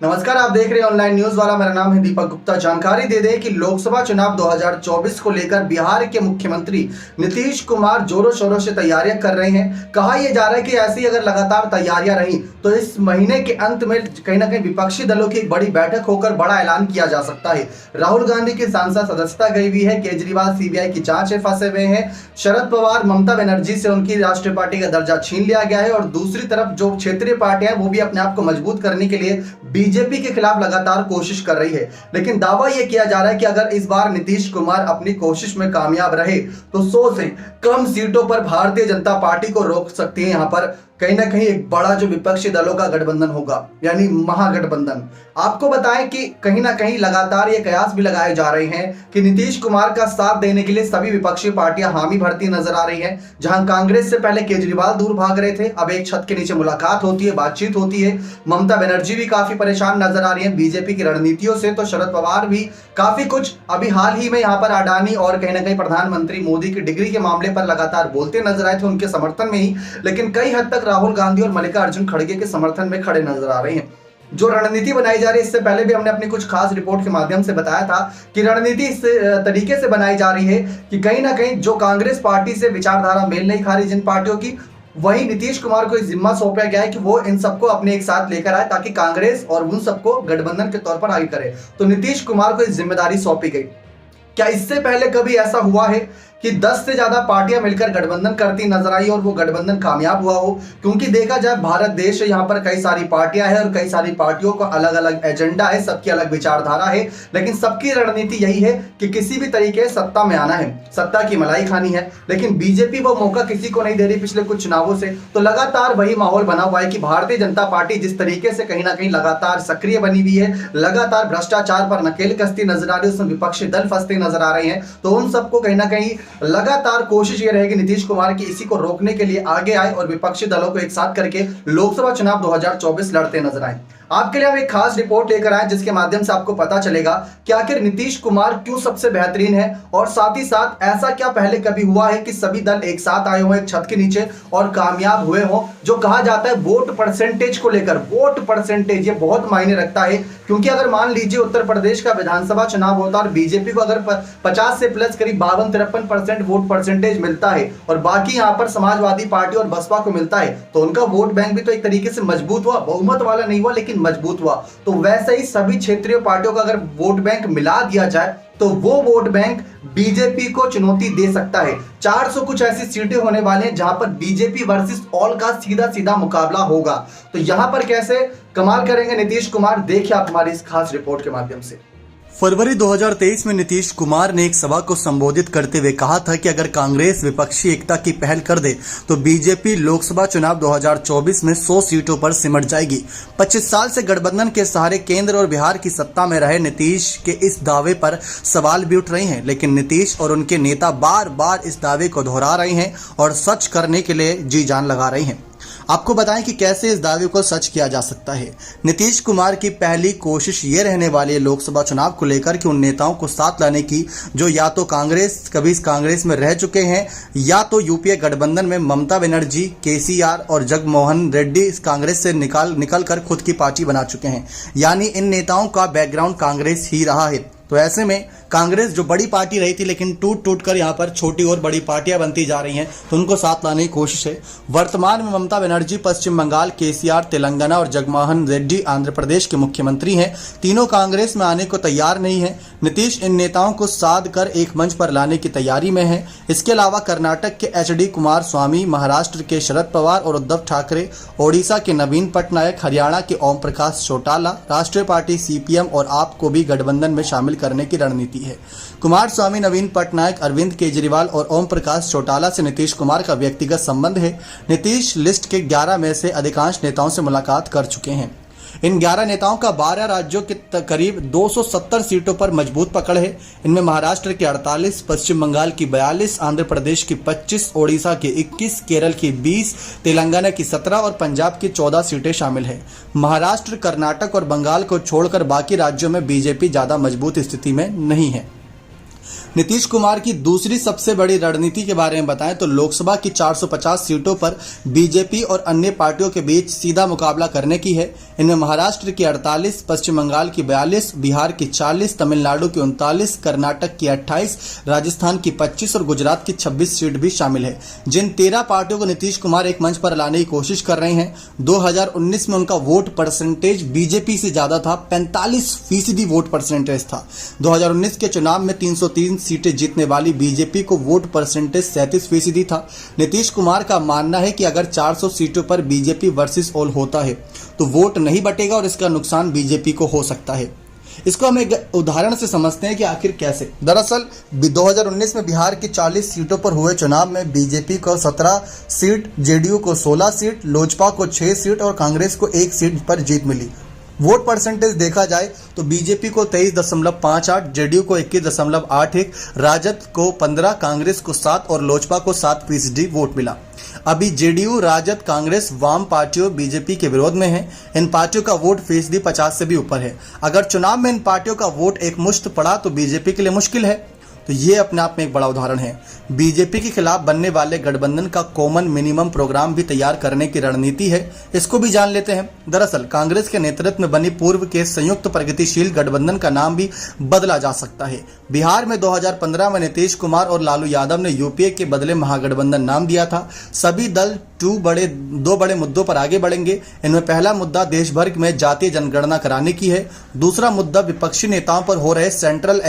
नमस्कार, आप देख रहे हैं ऑनलाइन न्यूज वाला। मेरा नाम है दीपक गुप्ता। जानकारी दे दें कि लोकसभा चुनाव 2024 को लेकर बिहार के मुख्यमंत्री नीतीश कुमार जोरों शोरों से तैयारियां कर रहे हैं। कहा यह जा रहा है कि ऐसी अगर लगातार तैयारियां रही तो इस महीने के अंत में कहीं ना कहीं विपक्षी दलों की एक बड़ी बैठक होकर बड़ा ऐलान किया जा सकता है। राहुल गांधी की सांसद सदस्यता गई हुई है, केजरीवाल सीबीआई की जांच में फंसे हुए हैं, शरद पवार ममता बनर्जी से उनकी राष्ट्रीय पार्टी का दर्जा छीन लिया गया है और दूसरी तरफ जो क्षेत्रीय पार्टियां वो भी अपने आप को मजबूत करने के लिए बीजेपी के खिलाफ लगातार कोशिश कर रही है। लेकिन दावा यह किया जा रहा है कि अगर इस बार नीतीश कुमार अपनी कोशिश में कामयाब रहे तो 100 से कम सीटों पर भारतीय जनता पार्टी को रोक सकती है। यहां पर कहीं ना कहीं एक बड़ा जो विपक्षी दलों का गठबंधन होगा, यानी महागठबंधन। आपको बताएं कि कहीं ना कहीं लगातार ये कयास भी लगाए जा रहे हैं कि नीतीश कुमार का साथ देने के लिए सभी विपक्षी पार्टियां हामी भरती नजर आ रही हैं। जहां कांग्रेस से पहले केजरीवाल दूर भाग रहे थे, अब एक छत के नीचे मुलाकात होती है, बातचीत होती है। ममता बनर्जी भी काफी परेशान नजर आ रही है बीजेपी की रणनीतियों से, तो शरद पवार भी काफी कुछ अभी हाल ही में यहाँ पर अडानी और कहीं ना कहीं प्रधानमंत्री मोदी की डिग्री के मामले पर लगातार बोलते नजर आए थे उनके समर्थन में ही। लेकिन कई हद तक राहुल गांधी और मल्लिकार्जुन खड़गे के समर्थन में खड़े नजर आ रहे हैं। जो रणनीति बनाई जा रही है, इससे पहले भी हमने अपनी कुछ खास रिपोर्ट के माध्यम से बताया था कि रणनीति इस तरीके से बनाई जा रही है कि कहीं ना कहीं जो कांग्रेस पार्टी से विचारधारा मेल नहीं खा रही जिन पार्टियों की, वही नीतीश कुमार को जिम्मा सौंपा गया है कि वो इन सबको अपने एक साथ लेकर आए ताकि कांग्रेस और उन सबको गठबंधन के तौर पर आगे करे। तो नीतीश कुमार को इस जिम्मेदारी सौंपी गई। क्या इससे पहले कभी ऐसा हुआ है कि 10 से ज्यादा पार्टियां मिलकर गठबंधन करती नजर आई और वो गठबंधन कामयाब हुआ हो? क्योंकि देखा जाए भारत देश है, यहाँ पर कई सारी पार्टियां हैं और कई सारी पार्टियों का अलग अलग एजेंडा है, सबकी अलग विचारधारा है, लेकिन सबकी रणनीति यही है कि किसी भी तरीके सत्ता में आना है, सत्ता की मलाई खानी है। लेकिन बीजेपी वो मौका किसी को नहीं दे रही पिछले कुछ चुनावों से। तो लगातार वही माहौल बना हुआ है कि भारतीय जनता पार्टी जिस तरीके से कहीं ना कहीं लगातार सक्रिय बनी हुई है, लगातार भ्रष्टाचार पर नकेल कसती नजर आ रही है, उसमें विपक्षी दल फंसते नजर आ रहे हैं। तो उन सबको कहीं ना कहीं लगातार कोशिश ये रहेगी नीतीश कुमार की इसी को रोकने के लिए आगे आए और विपक्षी दलों को एक साथ करके लोकसभा चुनाव 2024 लड़ते नजर आए। आपके लिए हम एक खास रिपोर्ट लेकर आए जिसके माध्यम से आपको पता चलेगा कि आखिर नीतीश कुमार क्यों सबसे बेहतरीन है और साथ ही साथ ऐसा क्या पहले कभी हुआ है कि सभी दल एक साथ आए हुए एक छत के नीचे और कामयाब हुए हो। जो कहा जाता है वोट परसेंटेज को लेकर, वोट परसेंटेज ये बहुत मायने रखता है। क्योंकि अगर मान लीजिए उत्तर प्रदेश का विधानसभा चुनाव होता और बीजेपी को अगर 50 से प्लस करीब 52-53% वोट परसेंटेज मिलता है और बाकी यहाँ पर समाजवादी पार्टी और बसपा को मिलता है, तो उनका वोट बैंक भी तो एक तरीके से मजबूत हुआ, बहुमत वाला नहीं हुआ लेकिन मजबूत हुआ। तो वैसे ही सभी क्षेत्रीय पार्टियों का अगर वोट बैंक मिला दिया जाए तो वो वोट बैंक बीजेपी को चुनौती दे सकता है। 400 कुछ ऐसी सीटें होने वाले हैं जहां पर बीजेपी वर्सेस ऑल का सीधा सीधा मुकाबला होगा। तो यहां पर कैसे कमाल करेंगे नीतीश कुमार, देखिए आप हमारी इस खास रिपोर्ट के माध्यम से। फरवरी 2023 में नीतीश कुमार ने एक सभा को संबोधित करते हुए कहा था कि अगर कांग्रेस विपक्षी एकता की पहल कर दे तो बीजेपी लोकसभा चुनाव 2024 में 100 सीटों पर सिमट जाएगी। 25 साल से गठबंधन के सहारे केंद्र और बिहार की सत्ता में रहे नीतीश के इस दावे पर सवाल भी उठ रहे हैं, लेकिन नीतीश और उनके नेता बार बार इस दावे को दोहरा रहे हैं और सच करने के लिए जी जान लगा रहे हैं। आपको बताएं कि कैसे इस दावे को सच किया जा सकता है। नीतीश कुमार की पहली कोशिश ये रहने वाली है लोकसभा चुनाव को लेकर कि उन नेताओं को साथ लाने की जो या तो कभी इस कांग्रेस में रह चुके हैं या तो यूपीए गठबंधन में ममता बनर्जी, केसीआर और जगनमोहन रेड्डी इस कांग्रेस से निकल कर खुद की पार्टी बना चुके हैं। यानी इन नेताओं का बैकग्राउंड कांग्रेस ही रहा है। तो ऐसे में कांग्रेस जो बड़ी पार्टी रही थी लेकिन टूट कर यहाँ पर छोटी और बड़ी पार्टियां बनती जा रही हैं, तो उनको साथ लाने की कोशिश है। वर्तमान में ममता बनर्जी पश्चिम बंगाल, केसीआर तेलंगाना और जगनमोहन रेड्डी आंध्र प्रदेश के मुख्यमंत्री हैं। तीनों कांग्रेस में आने को तैयार नहीं है। नीतीश इन नेताओं को साध कर एक मंच पर लाने की तैयारी में है। इसके अलावा कर्नाटक के HD कुमार स्वामी, महाराष्ट्र के शरद पवार और उद्धव ठाकरे, ओडिशा के नवीन पटनायक, हरियाणा के ओम प्रकाश चौटाला, राष्ट्रीय पार्टी CPM और आप को भी गठबंधन में शामिल करने की रणनीति है। कुमार स्वामी, नवीन पटनायक, अरविंद केजरीवाल और ओम प्रकाश चौटाला से नीतीश कुमार का व्यक्तिगत संबंध है। नीतीश लिस्ट के 11 में से अधिकांश नेताओं से मुलाकात कर चुके हैं। इन 11 नेताओं का 12 राज्यों के करीब 270 सीटों पर मजबूत पकड़ है। इनमें महाराष्ट्र के 48, पश्चिम बंगाल की 42, आंध्र प्रदेश की 25, ओडिशा के 21, केरल की 20, तेलंगाना की 17 और पंजाब की 14 सीटें शामिल हैं। महाराष्ट्र, कर्नाटक और बंगाल को छोड़कर बाकी राज्यों में बीजेपी ज्यादा मजबूत स्थिति में नहीं है। नीतीश कुमार की दूसरी सबसे बड़ी रणनीति के बारे में बताएं तो लोकसभा की 450 सीटों पर बीजेपी और अन्य पार्टियों के बीच सीधा मुकाबला करने की है। इनमें महाराष्ट्र की 48, पश्चिम बंगाल की 42, बिहार की 40, तमिलनाडु की 39, कर्नाटक की 28, राजस्थान की 25 और गुजरात की 26 सीट भी शामिल है। जिन 13 पार्टियों को नीतीश कुमार एक मंच पर लाने की कोशिश कर रहे हैं, 2019 में उनका वोट परसेंटेज बीजेपी से ज्यादा था, 45% वोट परसेंटेज था। 2019 के चुनाव में 303 सीटें जीतने वाली बीजेपी को वोट परसेंटेज 37% था। नीतीश कुमार का मानना है कि अगर 400 सीटों पर बीजेपी वर्सेस ऑल होता है तो वोट नहीं बटेगा और इसका नुकसान बीजेपी को हो सकता है। इसको हम एक उदाहरण से समझते हैं कि आखिर कैसे। दरअसल 2019 में बिहार की 40 सीटों पर हुए चुनाव में बीजेपी को 17 सीट, जेडीयू को 16 सीट, लोजपा को 6 सीट और कांग्रेस को 1 सीट पर जीत मिली। वोट परसेंटेज देखा जाए तो बीजेपी को 23.58, जेडीयू को 21.81, राजद को 15, कांग्रेस को 7 और लोजपा को 7% वोट मिला। अभी जेडीयू, राजद, कांग्रेस, वाम पार्टियों बीजेपी के विरोध में हैं। इन पार्टियों का वोट फीसदी 50 से भी ऊपर है। अगर चुनाव में इन पार्टियों का वोट एक मुश्त पड़ा तो बीजेपी के लिए मुश्किल है। तो ये अपने आप में एक बड़ा उदाहरण है। बीजेपी के खिलाफ बनने वाले गठबंधन का कॉमन मिनिमम प्रोग्राम भी तैयार करने की रणनीति है। इसको भी जान लेते हैं। दरअसल कांग्रेस के नेतृत्व में बनी पूर्व के संयुक्त प्रगतिशील गठबंधन का नाम भी बदला जा सकता है। बिहार में 2015 में नीतीश कुमार और लालू यादव ने यूपीए के बदले महागठबंधन नाम दिया था। सभी दल दो बड़े मुद्दों पर आगे बढ़ेंगे। इनमें पहला मुद्दा देश भर में जातीय जनगणना कराने की है। दूसरा मुद्दा विपक्षी नेताओं पर हो रहे सेंट्रल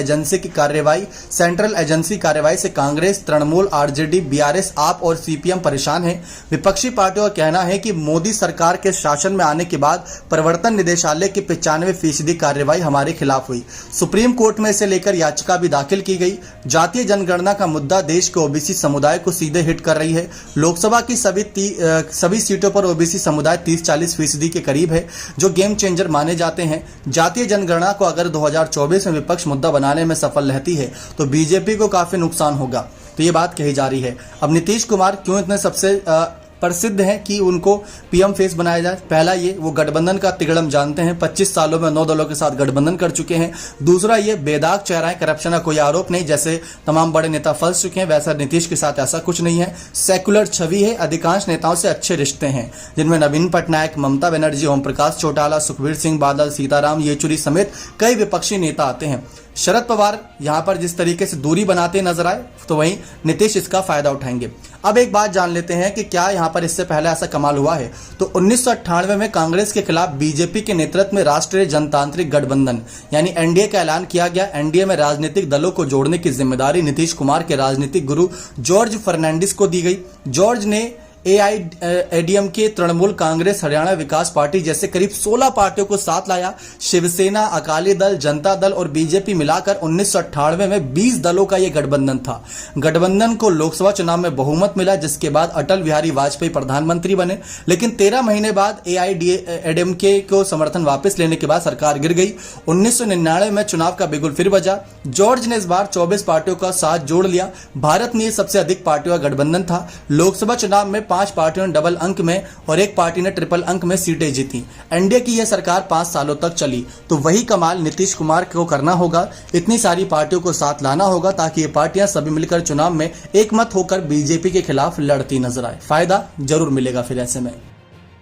एजेंसी कार्रवाई से कांग्रेस, तृणमूल, आरजेडी, बीआरएस, आप और सीपीएम परेशान हैं। विपक्षी पार्टियों का कहना है कि मोदी सरकार के शासन में आने के बाद प्रवर्तन निदेशालय की 95% कार्रवाई हमारे खिलाफ हुई। सुप्रीम कोर्ट में इसे लेकर याचिका भी दाखिल की गई। जातीय जनगणना का मुद्दा देश के ओबीसी समुदाय को सीधे हिट कर रही है। लोकसभा की सभी सीटों पर ओबीसी समुदाय 30-40% के करीब है, जो गेम चेंजर माने जाते हैं। जातीय जनगणना को अगर 2024 में विपक्ष मुद्दा बनाने में सफल रहती है तो बीजेपी को काफी नुकसान होगा। तो ये बात कही जा रही है। अब नीतीश कुमार क्यों इतने सबसे प्रसिद्ध हैं कि उनको पीएम फेस बनाया जाए? पहला, ये वो गठबंधन का तिगड़म जानते हैं। 25 सालों में 9 दलों के साथ गठबंधन कर चुके हैं। दूसरा, ये बेदाग चेहरा है, करप्शन का कोई आरोप नहीं। जैसे तमाम बड़े नेता फंस चुके हैं, वैसा नीतीश के साथ ऐसा कुछ नहीं है। सेकुलर छवि है, अधिकांश नेताओं से अच्छे रिश्ते हैं, जिनमें नवीन पटनायक, ममता बनर्जी, ओम प्रकाश चौटाला, सुखबीर सिंह बादल, सीताराम येचुरी समेत कई विपक्षी नेता आते हैं। शरद पवार यहां पर जिस तरीके से दूरी बनाते नजर आए, तो वहीं नीतीश इसका फायदा उठाएंगे। अब एक बात जान लेते हैं कि क्या यहां पर इससे पहले ऐसा कमाल हुआ है। तो 1998 में कांग्रेस के खिलाफ बीजेपी के नेतृत्व में राष्ट्रीय जनतांत्रिक गठबंधन यानी एनडीए का ऐलान किया गया। एनडीए में राजनीतिक दलों को जोड़ने की जिम्मेदारी नीतीश कुमार के राजनीतिक गुरु जॉर्ज फर्नांडिस को दी गई। जॉर्ज ने एआईएडीएमके, तृणमूल कांग्रेस, हरियाणा विकास पार्टी जैसे करीब 16 पार्टियों को साथ लाया। शिवसेना, अकाली दल, जनता दल और बीजेपी मिलाकर 1998 में 20 दलों का यह गठबंधन था। गठबंधन को लोकसभा चुनाव में बहुमत मिला, जिसके बाद अटल बिहारी वाजपेयी प्रधानमंत्री बने। लेकिन 13 महीने बाद एआईएडीएमके को समर्थन वापस लेने के बाद सरकार गिर गई। 1999 में चुनाव का बिगुल फिर बजा। जॉर्ज ने इस बार 24 पार्टियों का साथ जोड़ लिया। भारत में यह सबसे अधिक पार्टियों का गठबंधन था। लोकसभा चुनाव में 5 पार्टियों ने डबल अंक में और एक पार्टी ने ट्रिपल अंक में सीटें जीती। एनडीए की यह सरकार 5 सालों तक चली। तो वही कमाल नीतीश कुमार को करना होगा। इतनी सारी पार्टियों को साथ लाना होगा ताकि ये पार्टियां सभी मिलकर चुनाव में एकमत होकर बीजेपी के खिलाफ लड़ती नजर आए। फायदा जरूर मिलेगा फिर ऐसे में।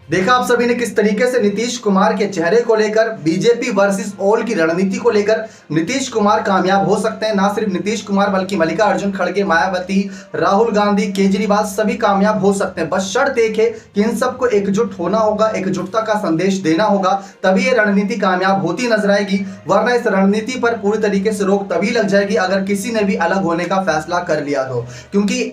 देखा आप सभी ने किस तरीके से नीतीश कुमार के चेहरे को लेकर, बीजेपी वर्सेस ऑल की रणनीति को लेकर नीतीश कुमार कामयाब हो सकते हैं। ना सिर्फ नीतीश कुमार बल्कि मल्लिकार्जुन खड़गे, मायावती, राहुल गांधी, केजरीवाल सभी कामयाब हो सकते हैं। बस शर्त एक है कि इन सबको एकजुट होना होगा, एकजुटता का संदेश देना होगा, तभी ये रणनीति कामयाब होती नजर आएगी। वरना इस रणनीति पर पूरी तरीके से रोक तभी लग जाएगी अगर किसी ने भी अलग होने का फैसला कर लिया तो। क्योंकि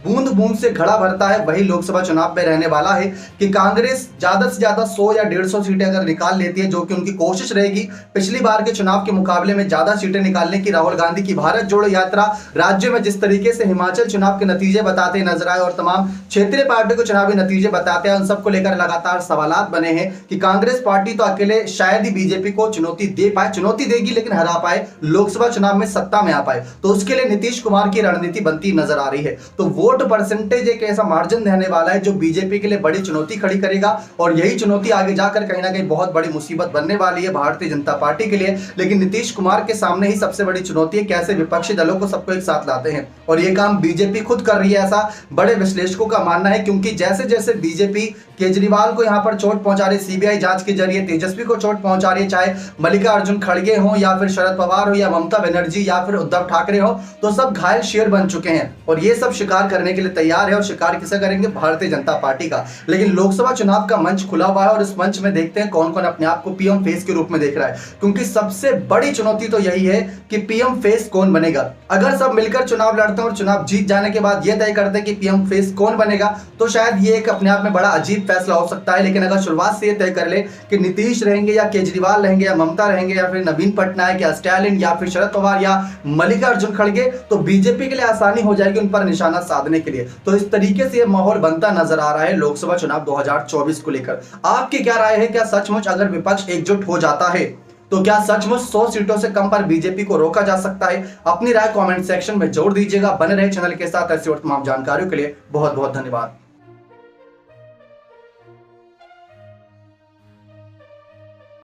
बूंद बूंद से घड़ा भरता है, वही लोकसभा चुनाव में रहने वाला है कि कांग्रेस ज्यादा से ज्यादा 100 या 150 सीटें अगर निकाल लेती है, जो कि उनकी कोशिश रहेगी पिछली बार के चुनाव के मुकाबले में ज्यादा सीटें निकालने की। राहुल गांधी की भारत जोड़ो यात्रा राज्य में जिस तरीके से हिमाचल चुनाव के नतीजे बताते नजर आए और तमाम क्षेत्रीय पार्टियों को चुनावी नतीजे बताते हैं, उन सबको लेकर लगातार सवालात बने हैं कि कांग्रेस पार्टी तो अकेले शायद ही बीजेपी को चुनौती दे पाए, चुनौती देगी लेकिन हरा पाए, लोकसभा चुनाव में सत्ता में आ पाए। तो उसके लिए नीतीश कुमार की रणनीति बनती नजर आ रही है। तो तो वोट परसेंटेज एक ऐसा मार्जिन रहने वाला है जो बीजेपी के लिए बड़ी चुनौती खड़ी करेगा, और यही चुनौती आगे जाकर कहीं ना कहीं बहुत बड़ी मुसीबत बनने वाली है भारतीय जनता पार्टी के लिए। लेकिन नीतीश कुमार के सामने ही सबसे बड़ी चुनौती है कैसे विपक्षी दलों को सबको एक साथ लाते हैं, और ये काम बीजेपी खुद कर रही है, ऐसा बड़े विश्लेषकों का मानना है। क्योंकि जैसे जैसे बीजेपी केजरीवाल को यहां पर चोट पहुंचा रही, सीबीआई जांच के जरिए तेजस्वी को चोट पहुंचा रही है, चाहे मल्लिकार्जुन खड़गे हो या फिर शरद पवार हो या ममता बनर्जी या फिर उद्धव ठाकरे हो, तो सब घायल शेर बन चुके हैं और ये सब शिकार करने के लिए तैयार है। और शिकार किसे करेंगे? भारतीय जनता पार्टी का। लेकिन लोकसभा चुनाव का मंच खुला हुआ है और इस मंच में देखते हैं कौन कौन अपने आप को पीएम फेस के रूप में देख रहा है, क्योंकि सबसे बड़ी चुनौती तो यही है कि पीएम फेस कौन बनेगा। अगर सब मिलकर चुनाव लड़ते हैं और चुनाव जीत जाने के बाद यह तय करते हैं कि पीएम फेस कौन बनेगा, तो शायद ये एक अपने आप में बड़ा अजीब फैसला हो सकता है। लेकिन अगर शुरुआत से ये तय कर ले कि नीतीश रहेंगे या केजरीवाल रहेंगे या ममता रहेंगे या फिर नवीन पटनायक या स्टालिन या फिर शरद पवार या मल्लिकार्जुन खड़गे, तो बीजेपी के लिए आसानी हो जाएगी उन पर निशाना साधने के लिए। तो इस तरीके से ये माहौल बनता नजर आ रहा है लोकसभा चुनाव 2024 को लेकर। आपकी क्या राय है? क्या सचमुच अगर विपक्ष एकजुट हो जाता है तो क्या सचमुच 100 सीटों से कम पर बीजेपी को रोका जा सकता है? अपनी राय कमेंट सेक्शन में जोड़ दीजिएगा। बने रहे चैनल के साथ ऐसी और तमाम जानकारियों के लिए बहुत बहुत धन्यवाद।